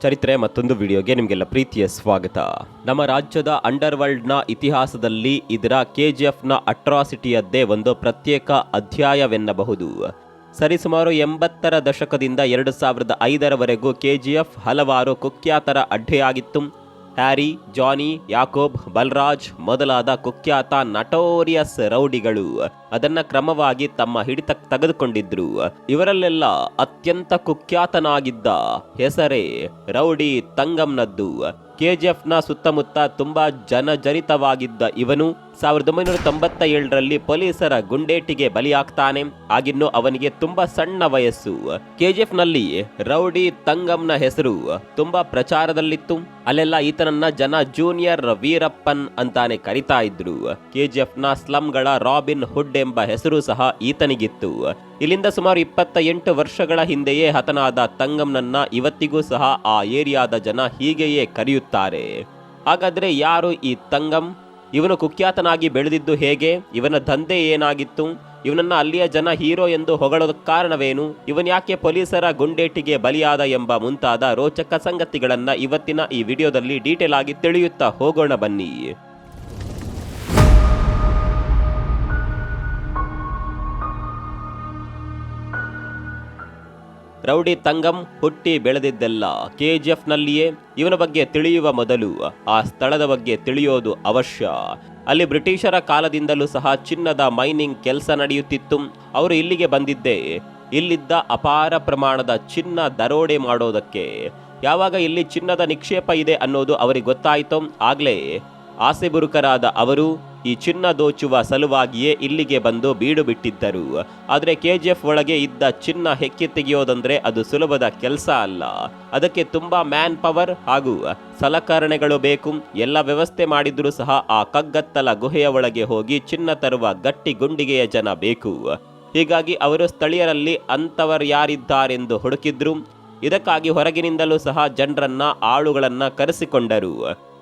ಚರಿತ್ರೆ ಮತ್ತೊಂದು ವಿಡಿಯೋಗೆ ನಿಮಗೆಲ್ಲ ಪ್ರೀತಿಯ ಸ್ವಾಗತ. ನಮ್ಮ ರಾಜ್ಯದ ಅಂಡರ್ವರ್ಲ್ಡ್ನ ಇತಿಹಾಸದಲ್ಲಿ ಇದರ KGFನ ಅಟ್ರಾಸಿಟಿಯದ್ದೇ ಒಂದು ಪ್ರತ್ಯೇಕ ಅಧ್ಯಾಯವೆನ್ನಬಹುದು. ಸರಿಸುಮಾರು 80ರ ದಶಕದಿಂದ 2005ರವರೆಗೂ KGF ಹಲವಾರು ಕುಖ್ಯಾತರ ಅಡ್ಡೆಯಾಗಿತ್ತು. ಹ್ಯಾರಿ, ಜಾನಿ, ಯಾಕೋಬ್, ಬಲ್ರಾಜ್ ಮೊದಲಾದ ಕುಖ್ಯಾತ ನಟೋರಿಯಸ್ ರೌಡಿಗಳು ಅದನ್ನ ಕ್ರಮವಾಗಿ ತಮ್ಮ ಹಿಡಿತಕ್ಕೆ ತೆಗೆದುಕೊಂಡಿದ್ರು. ಇವರಲ್ಲೆಲ್ಲ ಅತ್ಯಂತ ಕುಖ್ಯಾತನಾಗಿದ್ದ ಹೆಸರೇ ರೌಡಿ ತಂಗಂನದ್ದು. KGFನ ಸುತ್ತಮುತ್ತ ತುಂಬಾ ಜನಜನಿತವಾಗಿದ್ದ ಇವನು 1997ರಲ್ಲಿ ಪೊಲೀಸರ ಗುಂಡೇಟಿಗೆ ಬಲಿಯಾಗ್ತಾನೆ. ಆಗಿನ್ನು ಅವನಿಗೆ ತುಂಬಾ ಸಣ್ಣ ವಯಸ್ಸು. KGFನಲ್ಲಿ ರೌಡಿ ತಂಗಂನ ಹೆಸರು ತುಂಬಾ ಪ್ರಚಾರದಲ್ಲಿತ್ತು. ಅಲ್ಲೆಲ್ಲ ಈತನನ್ನ ಜನ ಜೂನಿಯರ್ ವೀರಪ್ಪನ್ ಅಂತಾನೆ ಕರಿತಾ ಇದ್ರು. KGFನ ಸ್ಲಂಗಳ ರಾಬಿನ್ ಹುಡ್ ಎಂಬ ಹೆಸರು ಸಹ ಈತನಿಗಿತ್ತು. ಇಲ್ಲಿಂದ ಸುಮಾರು 28 ವರ್ಷಗಳ ಹಿಂದೆಯೇ ಹತನಾದ ತಂಗಂನನ್ನ ಇವತ್ತಿಗೂ ಸಹ ಆ ಏರಿಯಾದ ಜನ ಹೀಗೆಯೇ ಕರೆಯುತ್ತಾರೆ. ಹಾಗಾದ್ರೆ ಯಾರು ಈ ತಂಗಂ? ಇವನು ಕುಖ್ಯಾತನಾಗಿ ಬೆಳೆದಿದ್ದು ಹೇಗೆ? ಇವನ ದಂಧೆ ಏನಾಗಿತ್ತು? ಇವನನ್ನ ಅಲ್ಲಿಯ ಜನ ಹೀರೋ ಎಂದು ಹೊಗಳೋದಕ್ಕೆ ಕಾರಣವೇನು? ಇವನ್ ಯಾಕೆ ಪೊಲೀಸರ ಗುಂಡೇಟಿಗೆ ಬಲಿಯಾದ ಎಂಬ ಮುಂತಾದ ರೋಚಕ ಸಂಗತಿಗಳನ್ನ ಇವತ್ತಿನ ಈ ವಿಡಿಯೋದಲ್ಲಿ ಡೀಟೇಲ್ ಆಗಿ ತಿಳಿಯುತ್ತಾ ಹೋಗೋಣ ಬನ್ನಿ. ರೌಡಿ ತಂಗಂ ಹುಟ್ಟಿ ಬೆಳೆದಿದ್ದೆಲ್ಲ KGFನಲ್ಲಿಯೇ. ಇವನ ಬಗ್ಗೆ ತಿಳಿಯುವ ಮೊದಲು ಆ ಸ್ಥಳದ ಬಗ್ಗೆ ತಿಳಿಯೋದು ಅವಶ್ಯ. ಅಲ್ಲಿ ಬ್ರಿಟಿಷರ ಕಾಲದಿಂದಲೂ ಸಹ ಚಿನ್ನದ ಮೈನಿಂಗ್ ಕೆಲಸ ನಡೆಯುತ್ತಿತ್ತು. ಅವರು ಇಲ್ಲಿಗೆ ಬಂದಿದ್ದೇ ಇಲ್ಲಿದ್ದ ಅಪಾರ ಪ್ರಮಾಣದ ಚಿನ್ನ ದರೋಡೆ ಮಾಡೋದಕ್ಕೆ. ಯಾವಾಗ ಇಲ್ಲಿ ಚಿನ್ನದ ನಿಕ್ಷೇಪ ಇದೆ ಅನ್ನೋದು ಅವರಿಗೆ ಗೊತ್ತಾಯಿತೋ ಆಗ್ಲೇ ಆಸೆಬುರುಕರಾದ ಅವರು ಈ ಚಿನ್ನ ದೋಚುವ ಸಲುವಾಗಿಯೇ ಇಲ್ಲಿಗೆ ಬಂದು ಬೀಡು ಬಿಟ್ಟಿದ್ದರು. ಆದರೆ KGF ಒಳಗೆ ಇದ್ದ ಚಿನ್ನ ಹೆಕ್ಕಿ ತೆಗೆಯೋದಂದ್ರೆ ಅದು ಸುಲಭದ ಕೆಲಸ ಅಲ್ಲ. ಅದಕ್ಕೆ ತುಂಬಾ ಮ್ಯಾನ್ ಪವರ್ ಹಾಗೂ ಸಲಕರಣೆಗಳು ಬೇಕು. ಎಲ್ಲ ವ್ಯವಸ್ಥೆ ಮಾಡಿದ್ರೂ ಸಹ ಆ ಕಗ್ಗತ್ತಲ ಗುಹೆಯ ಒಳಗೆ ಹೋಗಿ ಚಿನ್ನ ತರುವ ಗಟ್ಟಿ ಗುಂಡಿಗೆಯ ಜನ ಬೇಕು. ಹೀಗಾಗಿ ಅವರು ಸ್ಥಳೀಯರಲ್ಲಿ ಅಂತವರು ಯಾರಿದ್ದಾರೆಂದು ಹುಡುಕಿದ್ರು. ಇದಕ್ಕಾಗಿ ಹೊರಗಿನಿಂದಲೂ ಸಹ ಜನರನ್ನ ಆಳುಗಳನ್ನ ಕರೆಸಿಕೊಂಡರು.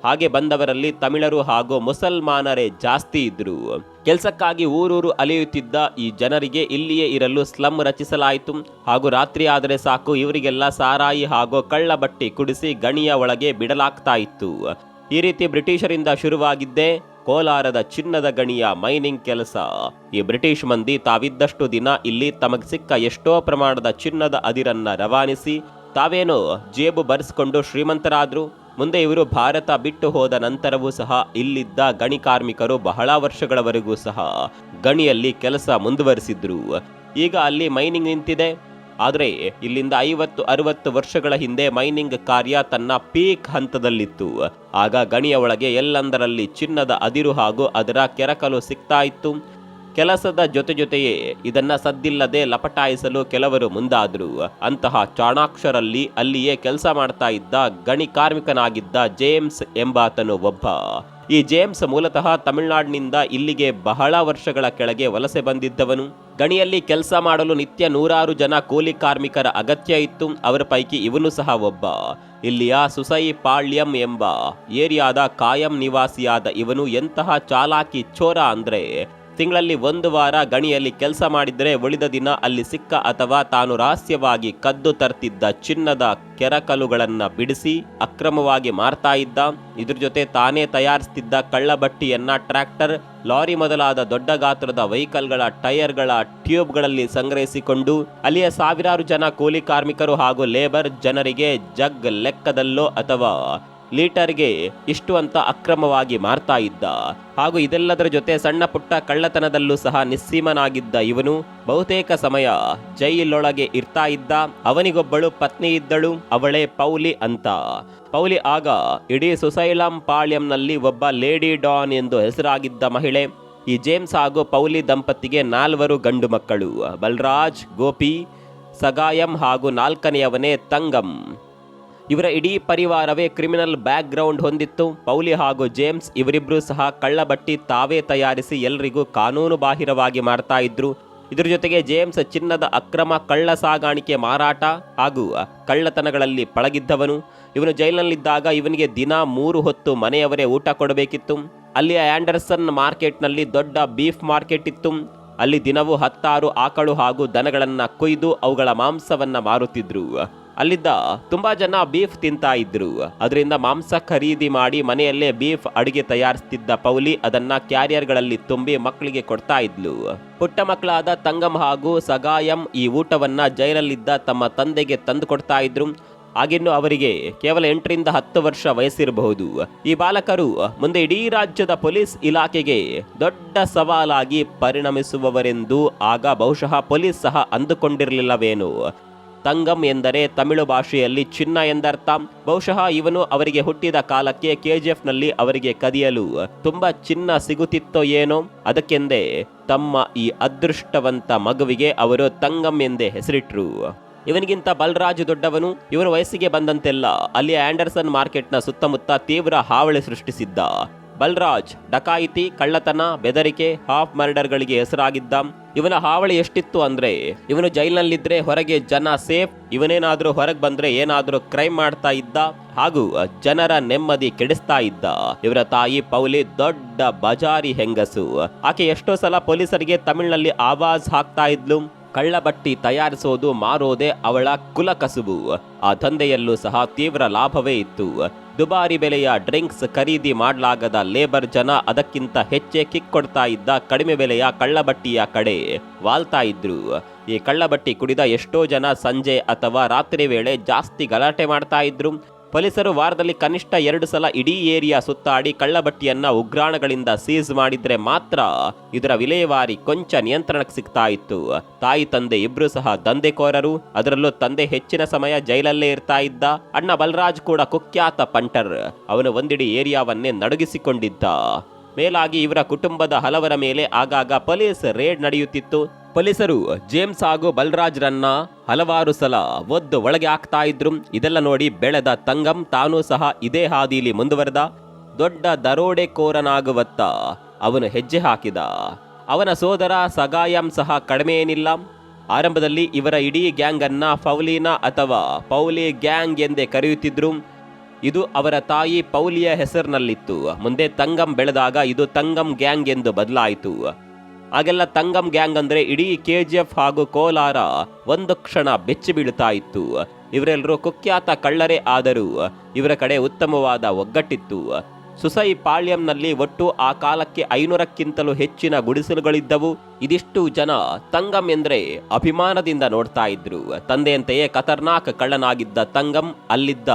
ಹಾಗೆ ಬಂದವರಲ್ಲಿ ತಮಿಳರು ಹಾಗೂ ಮುಸಲ್ಮಾನರೇ ಜಾಸ್ತಿ ಇದ್ರು. ಕೆಲಸಕ್ಕಾಗಿ ಊರೂರು ಅಲೆಯುತ್ತಿದ್ದ ಈ ಜನರಿಗೆ ಇಲ್ಲಿಯೇ ಇರಲು ಸ್ಲಮ್ ರಚಿಸಲಾಯಿತು. ಹಾಗೂ ರಾತ್ರಿ ಆದರೆ ಸಾಕು ಇವರಿಗೆಲ್ಲ ಸಾರಾಯಿ ಹಾಗೂ ಕಳ್ಳ ಬಟ್ಟಿ ಕುಡಿಸಿ ಗಣಿಯ ಒಳಗೆ ಬಿಡಲಾಗ್ತಾ ಇತ್ತು. ಈ ರೀತಿ ಬ್ರಿಟಿಷರಿಂದ ಶುರುವಾಗಿದ್ದೇ ಕೋಲಾರದ ಚಿನ್ನದ ಗಣಿಯ ಮೈನಿಂಗ್ ಕೆಲಸ. ಈ ಬ್ರಿಟಿಷ್ ಮಂದಿ ತಾವಿದ್ದಷ್ಟು ದಿನ ಇಲ್ಲಿ ತಮಗೆ ಸಿಕ್ಕ ಎಷ್ಟೋ ಪ್ರಮಾಣದ ಚಿನ್ನದ ಅದಿರನ್ನ ರವಾನಿಸಿ ತಾವೇನೋ ಜೇಬು ಬರೆಸ್ಕೊಂಡು ಶ್ರೀಮಂತರಾದ್ರು. ಮುಂದೆ ಇವರು ಭಾರತ ಬಿಟ್ಟು ಹೋದ ನಂತರವೂ ಸಹ ಇಲ್ಲಿದ್ದ ಗಣಿ ಕಾರ್ಮಿಕರು ಬಹಳ ವರ್ಷಗಳವರೆಗೂ ಸಹ ಗಣಿಯಲ್ಲಿ ಕೆಲಸ ಮುಂದುವರಿಸಿದ್ರು. ಈಗ ಅಲ್ಲಿ ಮೈನಿಂಗ್ ನಿಂತಿದೆ. ಆದರೆ ಇಲ್ಲಿಂದ 50-60 ವರ್ಷಗಳ ಹಿಂದೆ ಮೈನಿಂಗ್ ಕಾರ್ಯ ತನ್ನ ಪೀಕ್ ಹಂತದಲ್ಲಿತ್ತು. ಆಗ ಗಣಿಯ ಒಳಗೆ ಎಲ್ಲಂದರಲ್ಲಿ ಚಿನ್ನದ ಅದಿರು ಹಾಗೂ ಅದರ ಕೆರಕಲು ಸಿಗ್ತಾ ಇತ್ತು. ಕೆಲಸದ ಜೊತೆಯೇ ಇದನ್ನ ಸದ್ದಿಲ್ಲದೆ ಲಪಟಾಯಿಸಲು ಕೆಲವರು ಮುಂದಾದ್ರು. ಅಂತಹ ಚಾಣಾಕ್ಷರಲ್ಲಿ ಅಲ್ಲಿಯೇ ಕೆಲಸ ಮಾಡ್ತಾ ಇದ್ದ ಗಣಿ ಕಾರ್ಮಿಕನಾಗಿದ್ದ ಜೇಮ್ಸ್ ಎಂಬಾತನು ಒಬ್ಬ. ಈ ಜೇಮ್ಸ್ ಮೂಲತಃ ತಮಿಳುನಾಡಿನಿಂದ ಇಲ್ಲಿಗೆ ಬಹಳ ವರ್ಷಗಳ ಕೆಳಗೆ ವಲಸೆ ಬಂದಿದ್ದವನು. ಗಣಿಯಲ್ಲಿ ಕೆಲಸ ಮಾಡಲು ನಿತ್ಯ 100 ಜನ ಕೂಲಿ ಕಾರ್ಮಿಕರ ಅಗತ್ಯ ಇತ್ತು. ಅವರ ಪೈಕಿ ಇವನು ಸಹ ಒಬ್ಬ. ಇಲ್ಲಿಯ ಸುಸೈ ಪಾಳ್ಯಂ ಎಂಬ ಏರಿಯಾದ ಕಾಯಂ ನಿವಾಸಿಯಾದ ಇವನು ಎಂತಹ ಚಾಲಾಕಿ ಚೋರ ಅಂದ್ರೆ ತಿಂಗಳಲ್ಲಿ 1 ವಾರ ಗಣಿಯಲ್ಲಿ ಕೆಲಸ ಮಾಡಿದರೆ ಉಳಿದ ದಿನ ಅಲ್ಲಿ ಸಿಕ್ಕ ಅಥವಾ ತಾನು ರಹಸ್ಯವಾಗಿ ಕದ್ದು ತರ್ತಿದ್ದ ಚಿನ್ನದ ಕೆರಕಲುಗಳನ್ನ ಬಿಡಿಸಿ ಅಕ್ರಮವಾಗಿ ಮಾರ್ತಾ ಇದ್ದ. ಇದ್ರ ಜೊತೆ ತಾನೇ ತಯಾರಿಸ್ತಿದ್ದ ಕಳ್ಳಬಟ್ಟಿಯನ್ನ ಟ್ರ್ಯಾಕ್ಟರ್, ಲಾರಿ ಮೊದಲಾದ ದೊಡ್ಡ ಗಾತ್ರದ ವೆಹಿಕಲ್ಗಳ ಟೈರ್ಗಳ ಟ್ಯೂಬ್ಗಳಲ್ಲಿ ಸಂಗ್ರಹಿಸಿಕೊಂಡು ಅಲ್ಲಿಯ ಸಾವಿರಾರು ಜನ ಕೂಲಿ ಕಾರ್ಮಿಕರು ಹಾಗೂ ಲೇಬರ್ ಜನರಿಗೆ ಜಗ್ ಲೆಕ್ಕದಲ್ಲೋ ಅಥವಾ ಲೀಟರ್ಗೆ ಇಷ್ಟು ಅಂತ ಅಕ್ರಮವಾಗಿ ಮಾರ್ತಾ ಇದ್ದ. ಹಾಗೂ ಇದೆಲ್ಲದರ ಜೊತೆ ಸಣ್ಣ ಪುಟ್ಟ ಕಳ್ಳತನದಲ್ಲೂ ಸಹ ನಿಸ್ಸೀಮನಾಗಿದ್ದ ಇವನು ಬಹುತೇಕ ಸಮಯ ಜೈಲೊಳಗೆ ಇರ್ತಾ ಇದ್ದ. ಅವನಿಗೊಬ್ಬಳು ಪತ್ನಿ ಇದ್ದಳು, ಅವಳೇ ಪೌಲಿ ಅಂತ. ಪೌಲಿ ಆಗ ಇಡೀ ಸುಸೈಲಂ ಪಾಳ್ಯಂನಲ್ಲಿ ಒಬ್ಬ ಲೇಡಿ ಡಾನ್ ಎಂದು ಹೆಸರಾಗಿದ್ದ ಮಹಿಳೆ. ಈ ಜೇಮ್ಸ್ ಹಾಗೂ ಪೌಲಿ ದಂಪತಿಗೆ 4 ಗಂಡು ಮಕ್ಕಳು, ಬಲ್ರಾಜ್, ಗೋಪಿ, ಸಗಾಯಂ ಹಾಗೂ 4ನೆಯವನೇ ತಂಗಂ. ಇವರ ಇಡೀ ಪರಿವಾರವೇ ಕ್ರಿಮಿನಲ್ ಬ್ಯಾಕ್ ಗ್ರೌಂಡ್ ಹೊಂದಿತ್ತು. ಪೌಲಿ ಹಾಗೂ ಜೇಮ್ಸ್ ಇವರಿಬ್ರು ಸಹ ಕಳ್ಳಬಟ್ಟಿ ತಾವೇ ತಯಾರಿಸಿ ಎಲ್ರಿಗೂ ಕಾನೂನು ಬಾಹಿರವಾಗಿ ಮಾರ್ತಾ ಇದ್ರು. ಇದ್ರ ಜೊತೆಗೆ ಜೇಮ್ಸ್ ಚಿನ್ನದ ಅಕ್ರಮ ಕಳ್ಳ ಸಾಗಾಣಿಕೆ, ಮಾರಾಟ ಹಾಗೂ ಕಳ್ಳತನಗಳಲ್ಲಿ ಪಳಗಿದ್ದವನು. ಇವನು ಜೈಲಿನಲ್ಲಿದ್ದಾಗ ಇವನಿಗೆ ದಿನ 3 ಹೊತ್ತು ಮನೆಯವರೇ ಊಟ ಕೊಡಬೇಕಿತ್ತು. ಅಲ್ಲಿಯ ಆಂಡರ್ಸನ್ ಮಾರ್ಕೆಟ್ನಲ್ಲಿ ದೊಡ್ಡ ಬೀಫ್ ಮಾರ್ಕೆಟ್ ಇತ್ತು. ಅಲ್ಲಿ ದಿನವೂ 10 ಆಕಳು ಹಾಗೂ ದನಗಳನ್ನ ಕೊಯ್ದು ಅವುಗಳ ಮಾಂಸವನ್ನ ಮಾರುತ್ತಿದ್ರು. ಅಲ್ಲಿದ್ದ ತುಂಬಾ ಜನ ಬೀಫ್ ತಿಂತಾ ಇದ್ರು. ಅದರಿಂದ ಮಾಂಸ ಖರೀದಿ ಮಾಡಿ ಮನೆಯಲ್ಲೇ ಬೀಫ್ ಅಡಿಗೆ ತಯಾರಿಸ್ತಿದ್ದ ಪೌಲಿ ಅದನ್ನ ಕ್ಯಾರಿಯರ್ಗಳಲ್ಲಿ ತುಂಬಿ ಮಕ್ಕಳಿಗೆ ಕೊಡ್ತಾ ಇದ್ಲು. ಪುಟ್ಟ ಮಕ್ಕಳಾದ ತಂಗಂ ಹಾಗೂ ಸಗಾಯಂ ಈ ಊಟವನ್ನ ಜೈಲಲ್ಲಿದ್ದ ತಮ್ಮ ತಂದೆಗೆ ತಂದು ಕೊಡ್ತಾ ಇದ್ರು. ಆಗಿನ್ನು ಅವರಿಗೆ ಕೇವಲ 8 ರಿಂದ 10 ವರ್ಷ ವಯಸ್ಸಿರಬಹುದು. ಈ ಬಾಲಕರು ಮುಂದೆ ಇಡೀ ರಾಜ್ಯದ ಪೊಲೀಸ್ ಇಲಾಖೆಗೆ ದೊಡ್ಡ ಸವಾಲಾಗಿ ಪರಿಣಮಿಸುವವರೆಂದು ಆಗ ಬಹುಶಃ ಪೊಲೀಸ್ ಸಹ ಅಂದುಕೊಂಡಿರಲಿಲ್ಲವೇನೋ. ತಂಗಂ ಎಂದರೆ ತಮಿಳು ಭಾಷೆಯಲ್ಲಿ ಚಿನ್ನ ಎಂದರ್ಥ. ಬಹುಶಃ ಇವನು ಅವರಿಗೆ ಹುಟ್ಟಿದ ಕಾಲಕ್ಕೆ KGF ನಲ್ಲಿ ಅವರಿಗೆ ಕದಿಯಲು ತುಂಬಾ ಚಿನ್ನ ಸಿಗುತ್ತಿತ್ತೋ ಏನೋ. ಅದಕ್ಕೆಂದೇ ತಮ್ಮ ಈ ಅದೃಷ್ಟವಂತ ಮಗುವಿಗೆ ಅವರು ತಂಗಂ ಎಂದೇ ಹೆಸರಿಟ್ರು. ಇವನಿಗಿಂತ ಬಲರಾಜ್ ದೊಡ್ಡವನು. ಇವನ ವಯಸ್ಸಿಗೆ ಬಂದಂತೆಲ್ಲ ಅಲ್ಲಿ ಆಂಡರ್ಸನ್ ಮಾರ್ಕೆಟ್ನ ಸುತ್ತಮುತ್ತ ತೀವ್ರ ಹಾವಳಿ ಸೃಷ್ಟಿಸಿದ್ದ. ಬಲರಾಜ್ ಡಕಾಯಿತಿ, ಕಳ್ಳತನ, ಬೆದರಿಕೆ, ಹಾಫ್ ಮರ್ಡರ್ಗಳಿಗೆ ಹೆಸರಾಗಿದ್ದ. ಇವನ ಹಾವಳಿ ಎಷ್ಟಿತ್ತು ಅಂದ್ರೆ ಇವನು ಜೈಲಿನಲ್ಲಿದ್ರೆ ಹೊರಗೆ ಜನ ಸೇಫ್, ಇವನೇನಾದ್ರೂ ಹೊರಗೆ ಬಂದ್ರೆ ಏನಾದ್ರೂ ಕ್ರೈಮ್ ಮಾಡ್ತಾ ಇದ್ದ ಹಾಗೂ ಜನರ ನೆಮ್ಮದಿ ಕೆಡಿಸ್ತಾ ಇದ್ದ. ಇವರ ತಾಯಿ ಪೌಲಿ ದೊಡ್ಡ ಬಜಾರಿ ಹೆಂಗಸು. ಆಕೆ ಎಷ್ಟೋ ಸಲ ಪೊಲೀಸರಿಗೆ ತಮಿಳಿನಲ್ಲಿ ಆವಾಜ್ ಹಾಕ್ತಾ ಇದ್ಲು. ಕಳ್ಳಬಟ್ಟಿ ತಯಾರಿಸೋದು ಮಾರೋದೇ ಅವಳ ಕುಲ ಕಸುಬು. ಆ ದಂಧೆಯಲ್ಲೂ ಸಹ ತೀವ್ರ ಲಾಭವೇ ಇತ್ತು. ದುಬಾರಿ ಬೆಲೆಯ ಡ್ರಿಂಕ್ಸ್ ಖರೀದಿ ಮಾಡಲಾಗದ ಲೇಬರ್ ಜನ ಅದಕ್ಕಿಂತ ಹೆಚ್ಚೆ ಕಿಕ್ ಕೊಡ್ತಾ ಇದ್ದ ಕಡಿಮೆ ಬೆಲೆಯ ಕಳ್ಳಬಟ್ಟಿಯ ಕಡೆ ವಾಲ್ತಾ ಇದ್ರು. ಈ ಕಳ್ಳಬಟ್ಟಿ ಕುಡಿದ ಎಷ್ಟೋ ಜನ ಸಂಜೆ ಅಥವಾ ರಾತ್ರಿ ವೇಳೆ ಜಾಸ್ತಿ ಗಲಾಟೆ ಮಾಡ್ತಾ ಇದ್ರು. ಪೊಲೀಸರು ವಾರದಲ್ಲಿ ಕನಿಷ್ಠ 2 ಸಲ ಇಡೀ ಏರಿಯಾ ಸುತ್ತಾಡಿ ಕಳ್ಳಬಟ್ಟಿಯನ್ನ ಉಗ್ರಾಣಗಳಿಂದ ಸೀಸ್ ಮಾಡಿದ್ರೆ ಮಾತ್ರ ಇದರ ವಿಲೇವಾರಿ ಕೊಂಚ ನಿಯಂತ್ರಣಕ್ಕೆ ಸಿಗ್ತಾ ಇತ್ತು. ತಾಯಿ ತಂದೆ ಇಬ್ರು ಸಹ ದಂಧೆಕೋರರು. ಅದರಲ್ಲೂ ತಂದೆ ಹೆಚ್ಚಿನ ಸಮಯ ಜೈಲಲ್ಲೇ ಇರ್ತಾ ಇದ್ದ. ಅಣ್ಣ ಬಲರಾಜ್ ಕೂಡ ಕುಖ್ಯಾತ ಪಂಟರ್. ಅವನು ಒಂದಿಡೀ ಏರಿಯಾವನ್ನೇ ನಡುಗಿಸಿಕೊಂಡಿದ್ದ. ಮೇಲಾಗಿ ಇವರ ಕುಟುಂಬದ ಹಲವರ ಮೇಲೆ ಆಗಾಗ ಪೊಲೀಸ್ ರೇಡ್ ನಡೆಯುತ್ತಿತ್ತು. ಪೊಲೀಸರು ಜೇಮ್ಸ್ ಹಾಗೂ ಬಲರಾಜ್ ರನ್ನ ಹಲವಾರು ಸಲ ಒದ್ದು ಒಳಗೆ ಹಾಕ್ತಾ ಇದ್ರು. ಇದೆಲ್ಲ ನೋಡಿ ಬೆಳೆದ ತಂಗಂ ತಾನೂ ಸಹ ಇದೇ ಹಾದಿಲಿ ಮುಂದುವರೆದ. ದೊಡ್ಡ ದರೋಡೆಕೋರನಾಗುವತ್ತ ಅವನು ಹೆಜ್ಜೆ ಹಾಕಿದ. ಅವನ ಸೋದರ ಸಗಾಯಂ ಸಹ ಕಡಿಮೆ ಏನಿಲ್ಲ. ಆರಂಭದಲ್ಲಿ ಇವರ ಇಡೀ ಗ್ಯಾಂಗ್ ಅನ್ನ ಪೌಲಿನಾ ಅಥವಾ ಪೌಲಿ ಗ್ಯಾಂಗ್ ಎಂದೇ ಕರೆಯುತ್ತಿದ್ರು. ಇದು ಅವರ ತಾಯಿ ಪೌಲಿಯ ಹೆಸರಿನಲ್ಲಿತ್ತು. ಮುಂದೆ ತಂಗಂ ಬೆಳೆದಾಗ ಇದು ತಂಗಂ ಗ್ಯಾಂಗ್ ಎಂದು ಬದಲಾಯಿತು. ಆಗೆಲ್ಲ ತಂಗಂ ಗ್ಯಾಂಗ್ ಅಂದ್ರೆ ಇಡೀ KGF ಹಾಗೂ ಕೋಲಾರ ಒಂದು ಕ್ಷಣ ಬೆಚ್ಚಿ ಬೀಳ್ತಾ ಇತ್ತು. ಇವರೆಲ್ಲರೂ ಕುಖ್ಯಾತ ಕಳ್ಳರೇ ಆದರೂ ಇವರ ಕಡೆ ಉತ್ತಮವಾದ ಒಗ್ಗಟ್ಟಿತ್ತು. ಸುಸೈ ಪಾಳ್ಯಂನಲ್ಲಿ ಒಟ್ಟು ಆ ಕಾಲಕ್ಕೆ 500ಕ್ಕಿಂತಲೂ ಹೆಚ್ಚಿನ ಗುಡಿಸಲುಗಳಿದ್ದವು. ಇದಿಷ್ಟು ಜನ ತಂಗಂ ಎಂದ್ರೆ ಅಭಿಮಾನದಿಂದ ನೋಡ್ತಾ ಇದ್ರು. ತಂದೆಯಂತೆಯೇ ಖತರ್ನಾಕ್ ಕಳ್ಳನಾಗಿದ್ದ ತಂಗಂ ಅಲ್ಲಿದ್ದ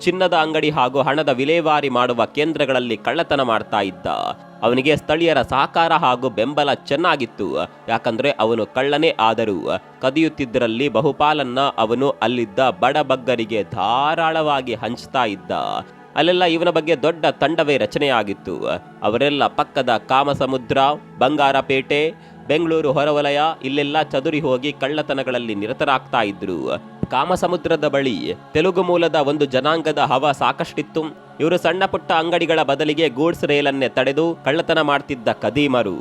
ಚಿನ್ನದ ಅಂಗಡಿ ಹಾಗೂ ಹಣದ ವಿಲೇವಾರಿ ಮಾಡುವ ಕೇಂದ್ರಗಳಲ್ಲಿ ಕಳ್ಳತನ ಮಾಡ್ತಾ ಇದ್ದ. ಅವನಿಗೆ ಸ್ಥಳೀಯರ ಸಹಕಾರ ಹಾಗೂ ಬೆಂಬಲ ಚೆನ್ನಾಗಿತ್ತು. ಯಾಕಂದ್ರೆ ಅವನು ಕಳ್ಳನೇ ಆದರೂ ಕದಿಯುತ್ತಿದ್ದರಲ್ಲಿ ಬಹುಪಾಲನ್ನ ಅವನು ಅಲ್ಲಿದ್ದ ಬಡಬಗ್ಗರಿಗೆ ಧಾರಾಳವಾಗಿ ಹಂಚ್ತಾ ಇದ್ದ. ಅಲ್ಲೆಲ್ಲ ಇವನ ಬಗ್ಗೆ ದೊಡ್ಡ ತಂಡವೇ ರಚನೆಯಾಗಿತ್ತು. ಅವರೆಲ್ಲ ಪಕ್ಕದ ಕಾಮಸಮುದ್ರ, ಬಂಗಾರಪೇಟೆ, ಬೆಂಗಳೂರು ಹೊರವಲಯ ಇಲ್ಲೆಲ್ಲ ಚದುರಿ ಹೋಗಿ ಕಳ್ಳತನಗಳಲ್ಲಿ ನಿರತರಾಗ್ತಾ ಇದ್ರು. ಕಾಮಸಮುದ್ರದ ಬಳಿ ತೆಲುಗು ಮೂಲದ ಒಂದು ಜನಾಂಗದ ಹವ ಸಾಕಷ್ಟಿತ್ತು. ಇವರು ಸಣ್ಣ ಪುಟ್ಟ ಅಂಗಡಿಗಳ ಬದಲಿಗೆ ಗೂಡ್ಸ್ ರೈಲನ್ನೇ ತಡೆದು ಕಳ್ಳತನ ಮಾಡ್ತಿದ್ದ ಕದೀಮರು.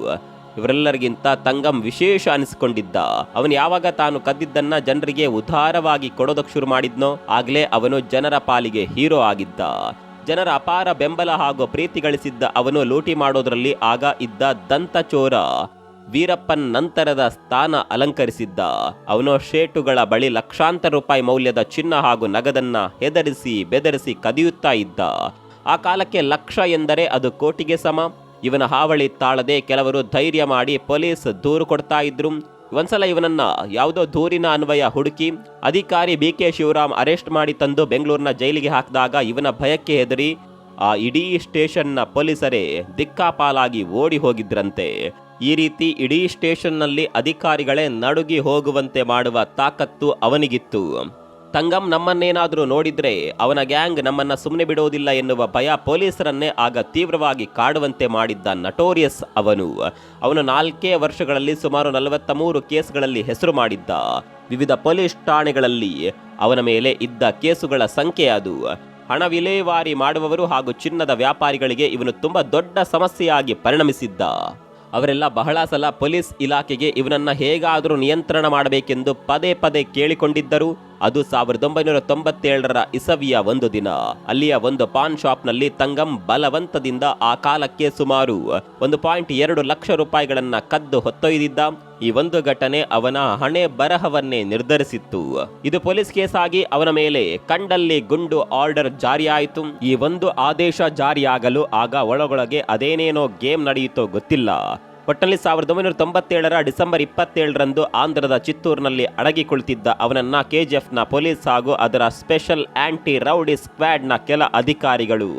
ಇವರೆಲ್ಲರಿಗಿಂತ ತಂಗಂ ವಿಶೇಷ ಅನಿಸಿಕೊಂಡಿದ್ದ. ಅವನು ಯಾವಾಗ ತಾನು ಕದ್ದಿದ್ದನ್ನ ಜನರಿಗೆ ಉದಾರವಾಗಿ ಕೊಡೋದಕ್ಕೆ ಶುರು ಮಾಡಿದ್ನೋ ಆಗ್ಲೇ ಅವನು ಜನರ ಪಾಲಿಗೆ ಹೀರೋ ಆಗಿದ್ದ. ಜನರ ಅಪಾರ ಬೆಂಬಲ ಹಾಗೂ ಪ್ರೀತಿ ಗಳಿಸಿದ್ದ ಅವನು ಲೂಟಿ ಮಾಡೋದ್ರಲ್ಲಿ ಆಗ ಇದ್ದ ದಂತಚೋರ ವೀರಪ್ಪನ್ ನಂತರದ ಸ್ಥಾನ ಅಲಂಕರಿಸಿದ್ದ. ಅವನು ಶೇಟುಗಳ ಬಳಿ ಲಕ್ಷಾಂತರ ರೂಪಾಯಿ ಮೌಲ್ಯದ ಚಿನ್ನ ಹಾಗೂ ನಗದನ್ನ ಹೆದರಿಸಿ ಬೆದರಿಸಿ ಕದಿಯುತ್ತಾ ಇದ್ದ. ಆ ಕಾಲಕ್ಕೆ ಲಕ್ಷ ಎಂದರೆ ಅದು ಕೋಟಿಗೆ ಸಮ. ಇವನ ಹಾವಳಿ ತಾಳದೆ ಕೆಲವರು ಧೈರ್ಯ ಮಾಡಿ ಪೊಲೀಸ್ ದೂರು ಕೊಡ್ತಾ ಇದ್ರು. ಒಂದ್ಸಲ ಇವನನ್ನ ಯಾವುದೋ ದೂರಿನ ಅನ್ವಯ ಹುಡುಕಿ ಅಧಿಕಾರಿ BK ಶಿವರಾಮ್ ಅರೆಸ್ಟ್ ಮಾಡಿ ತಂದು ಬೆಂಗಳೂರಿನ ಜೈಲಿಗೆ ಹಾಕಿದಾಗ ಇವನ ಭಯಕ್ಕೆ ಹೆದರಿ ಆ ಇಡೀ ಸ್ಟೇಷನ್ನ ಪೊಲೀಸರೇ ದಿಕ್ಕಾಪಾಲಾಗಿ ಓಡಿ ಹೋಗಿದ್ರಂತೆ. ಈ ರೀತಿ ಇಡೀ ಸ್ಟೇಷನ್ನಲ್ಲಿ ಅಧಿಕಾರಿಗಳೇ ನಡುಗಿ ಹೋಗುವಂತೆ ಮಾಡುವ ತಾಕತ್ತು ಅವನಿಗಿತ್ತು. ತಂಗಂ ನಮ್ಮನ್ನೇನಾದ್ರೂ ನೋಡಿದ್ರೆ ಅವನ ಗ್ಯಾಂಗ್ ನಮ್ಮನ್ನ ಸುಮ್ಮನೆ ಬಿಡೋದಿಲ್ಲ ಎನ್ನುವ ಭಯ ಪೊಲೀಸರನ್ನೇ ಆಗ ತೀವ್ರವಾಗಿ ಕಾಡುವಂತೆ ಮಾಡಿದ್ದ ನಟೋರಿಯಸ್ ಅವನು. 4 ವರ್ಷಗಳಲ್ಲಿ ಸುಮಾರು 43 ಕೇಸ್ಗಳಲ್ಲಿ ಹೆಸರು ಮಾಡಿದ್ದ. ವಿವಿಧ ಪೊಲೀಸ್ ಠಾಣೆಗಳಲ್ಲಿ ಅವನ ಮೇಲೆ ಇದ್ದ ಕೇಸುಗಳ ಸಂಖ್ಯೆ ಅದು. ಹಣ ವಿಲೇವಾರಿ ಮಾಡುವವರು ಹಾಗೂ ಚಿನ್ನದ ವ್ಯಾಪಾರಿಗಳಿಗೆ ಇವನು ತುಂಬಾ ದೊಡ್ಡ ಸಮಸ್ಯೆಯಾಗಿ ಪರಿಣಮಿಸಿದ್ದ. ಅವರೆಲ್ಲ ಬಹಳ ಸಲ ಪೊಲೀಸ್ ಇಲಾಖೆಗೆ ಇವನನ್ನ ಹೇಗಾದರೂ ನಿಯಂತ್ರಣ ಮಾಡಬೇಕೆಂದು ಪದೇ ಪದೇ ಕೇಳಿಕೊಂಡಿದ್ದರು. ಅದು 1997ರ ಇಸವಿಯ ಒಂದು ದಿನ. ಅಲ್ಲಿಯ ಒಂದು ಪಾನ್ ಶಾಪ್ ನಲ್ಲಿ ತಂಗಂ ಬಲವಂತದಿಂದ ಆ ಕಾಲಕ್ಕೆ ಸುಮಾರು 1.2 ಲಕ್ಷ ರೂಪಾಯಿಗಳನ್ನ ಕದ್ದು ಹೊತ್ತೊಯ್ದಿದ್ದ. ಈ ಒಂದು ಘಟನೆ ಅವನ ಹಣೆ ಬರಹವನ್ನೇ ನಿರ್ಧರಿಸಿತ್ತು. ಇದು ಪೊಲೀಸ್ ಕೇಸ್ ಆಗಿ ಅವನ ಮೇಲೆ ಕಂಡಲ್ಲಿ ಗುಂಡು ಆರ್ಡರ್ ಜಾರಿಯಾಯಿತು. ಈ ಒಂದು ಆದೇಶ ಜಾರಿಯಾಗಲು ಆಗ ಒಳಗೊಳಗೆ ಅದೇನೇನೋ ಗೇಮ್ ನಡೆಯಿತೋ ಗೊತ್ತಿಲ್ಲ. ಒಟ್ಟಲ್ಲಿ 1997ರ ಡಿಸೆಂಬರ್ 27ರಂದು ಆಂಧ್ರದ ಚಿತ್ತೂರಿನಲ್ಲಿ ಅಡಗಿ ಕುಳಿತಿದ್ದ ಅವನನ್ನ ಕೆಜಿಎಫ್ನ ಪೊಲೀಸ್ ಹಾಗೂ ಅದರ ಸ್ಪೆಷಲ್ ಆಂಟಿ ರೌಡಿ ಸ್ಕ್ವಾಡ್ನ ಕೆಲ ಅಧಿಕಾರಿಗಳು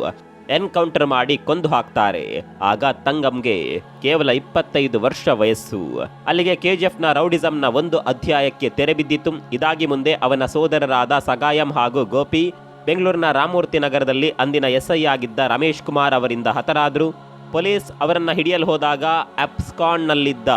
ಎನ್ಕೌಂಟರ್ ಮಾಡಿ ಕೊಂದು ಹಾಕ್ತಾರೆ. ಆಗ ತಂಗಂಗೆ ಕೇವಲ 25 ವರ್ಷ ವಯಸ್ಸು. ಅಲ್ಲಿಗೆ ಕೆಜಿಎಫ್ನ ರೌಡಿಸಂನ ಒಂದು ಅಧ್ಯಾಯಕ್ಕೆ ತೆರೆ ಬಿದ್ದಿತು. ಇದಾಗಿ ಮುಂದೆ ಅವನ ಸೋದರರಾದ ಸಗಾಯಂ ಹಾಗೂ ಗೋಪಿ ಬೆಂಗಳೂರಿನ ರಾಮಮೂರ್ತಿ ನಗರದಲ್ಲಿ ಅಂದಿನ ಎಸ್ಐ ಆಗಿದ್ದ ರಮೇಶ್ ಕುಮಾರ್ ಅವರಿಂದ ಹತರಾದರು. ಪೊಲೀಸ್ ಅವರನ್ನ ಹಿಡಿಯಲು ಹೋದಾಗ ಅಬ್ಸ್ಕಾಂಡ್ನಲ್ಲಿದ್ದ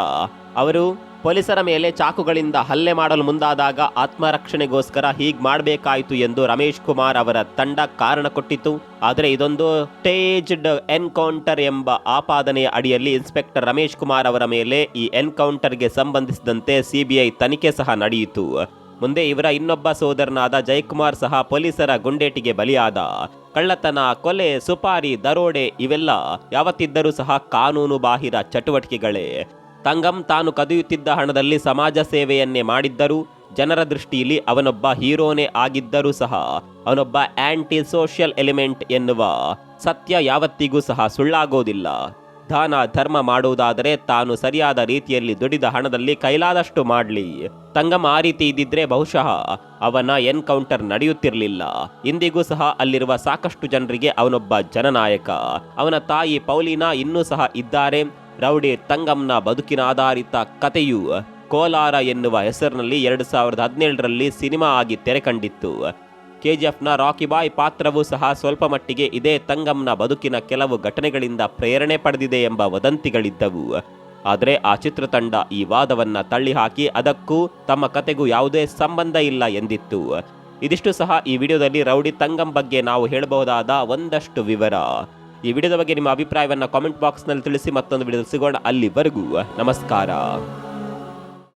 ಅವರು ಪೊಲೀಸರ ಮೇಲೆ ಚಾಕುಗಳಿಂದ ಹಲ್ಲೆ ಮಾಡಲು ಮುಂದಾದಾಗ ಆತ್ಮರಕ್ಷಣೆಗೋಸ್ಕರ ಹೀಗೆ ಮಾಡಬೇಕಾಯಿತು ಎಂದು ರಮೇಶ್ ಕುಮಾರ್ ಅವರ ತಂಡ ಕಾರಣ ಕೊಟ್ಟಿತು. ಆದರೆ ಇದೊಂದು ಸ್ಟೇಜ್ಡ್ ಎನ್ಕೌಂಟರ್ ಎಂಬ ಆಪಾದನೆಯ ಅಡಿಯಲ್ಲಿ ಇನ್ಸ್ಪೆಕ್ಟರ್ ರಮೇಶ್ ಕುಮಾರ್ ಅವರ ಮೇಲೆ ಈ ಎನ್ಕೌಂಟರ್ಗೆ ಸಂಬಂಧಿಸಿದಂತೆ ಸಿಬಿಐ ತನಿಖೆ ಸಹ ನಡೆಯಿತು. ಮುಂದೆ ಇವರ ಇನ್ನೊಬ್ಬ ಸೋದರನಾದ ಜಯಕುಮಾರ್ ಸಹ ಪೊಲೀಸರ ಗುಂಡೇಟಿಗೆ ಬಲಿಯಾದ. ಕಳ್ಳತನ, ಕೊಲೆ, ಸುಪಾರಿ, ದರೋಡೆ ಇವೆಲ್ಲ ಯಾವತ್ತಿದ್ದರೂ ಸಹ ಕಾನೂನು ಬಾಹಿರ ಚಟುವಟಿಕೆಗಳೇ. ತಂಗಂ ತಾನು ಕದಿಯುತ್ತಿದ್ದ ಹಣದಲ್ಲಿ ಸಮಾಜ ಸೇವೆಯನ್ನೇ ಮಾಡಿದ್ದರೂ, ಜನರ ದೃಷ್ಟಿಯಲ್ಲಿ ಅವನೊಬ್ಬ ಹೀರೋನೇ ಆಗಿದ್ದರೂ ಸಹ ಅವನೊಬ್ಬ ಆಂಟಿ ಸೋಷಿಯಲ್ ಎಲಿಮೆಂಟ್ ಎನ್ನುವ ಸತ್ಯ ಯಾವತ್ತಿಗೂ ಸಹ ಸುಳ್ಳಾಗೋದಿಲ್ಲ. ದಾನ ಧರ್ಮ ಮಾಡುವುದಾದರೆ ತಾನು ಸರಿಯಾದ ರೀತಿಯಲ್ಲಿ ದುಡಿದ ಹಣದಲ್ಲಿ ಕೈಲಾದಷ್ಟು ಮಾಡಲಿ. ತಂಗಂ ಆ ರೀತಿ ಇದ್ದಿದ್ರೆ ಬಹುಶಃ ಅವನ ಎನ್ಕೌಂಟರ್ ನಡೆಯುತ್ತಿರಲಿಲ್ಲ. ಇಂದಿಗೂ ಸಹ ಅಲ್ಲಿರುವ ಸಾಕಷ್ಟು ಜನರಿಗೆ ಅವನೊಬ್ಬ ಜನನಾಯಕ. ಅವನ ತಾಯಿ ಪೌಲಿನಾ ಇನ್ನೂ ಸಹ ಇದ್ದಾರೆ. ರೌಡಿ ತಂಗಂನ ಬದುಕಿನ ಆಧಾರಿತ ಕಥೆಯು ಕೋಲಾರ ಎನ್ನುವ ಹೆಸರಿನಲ್ಲಿ 2017ರಲ್ಲಿ ಸಿನಿಮಾ ಆಗಿ ತೆರೆ ಕಂಡಿತ್ತು. ಕೆಜಿಎಫ್ನ ರಾಕಿ ಬಾಯ್ ಪಾತ್ರವೂ ಸಹ ಸ್ವಲ್ಪ ಮಟ್ಟಿಗೆ ಇದೇ ತಂಗಂನ ಬದುಕಿನ ಕೆಲವು ಘಟನೆಗಳಿಂದ ಪ್ರೇರಣೆ ಪಡೆದಿದೆ ಎಂಬ ವದಂತಿಗಳಿದ್ದವು. ಆದರೆ ಆ ಚಿತ್ರತಂಡ ಈ ವಾದವನ್ನ ತಳ್ಳಿಹಾಕಿ ಅದಕ್ಕೂ ತಮ್ಮ ಕತೆಗೂ ಯಾವುದೇ ಸಂಬಂಧ ಇಲ್ಲ ಎಂದಿತ್ತು. ಇದಿಷ್ಟು ಸಹ ಈ ವಿಡಿಯೋದಲ್ಲಿ ರೌಡಿ ತಂಗಂ ಬಗ್ಗೆ ನಾವು ಹೇಳಬಹುದಾದ ಒಂದಷ್ಟು ವಿವರ. ಈ ವಿಡಿಯೋದ ಬಗ್ಗೆ ನಿಮ್ಮ ಅಭಿಪ್ರಾಯವನ್ನು ಕಾಮೆಂಟ್ ಬಾಕ್ಸ್ನಲ್ಲಿ ತಿಳಿಸಿ. ಮತ್ತೊಂದು ವಿಡಿಯೋದಲ್ಲಿ ಸಿಗೋಣ. ಅಲ್ಲಿವರೆಗೂ ನಮಸ್ಕಾರ.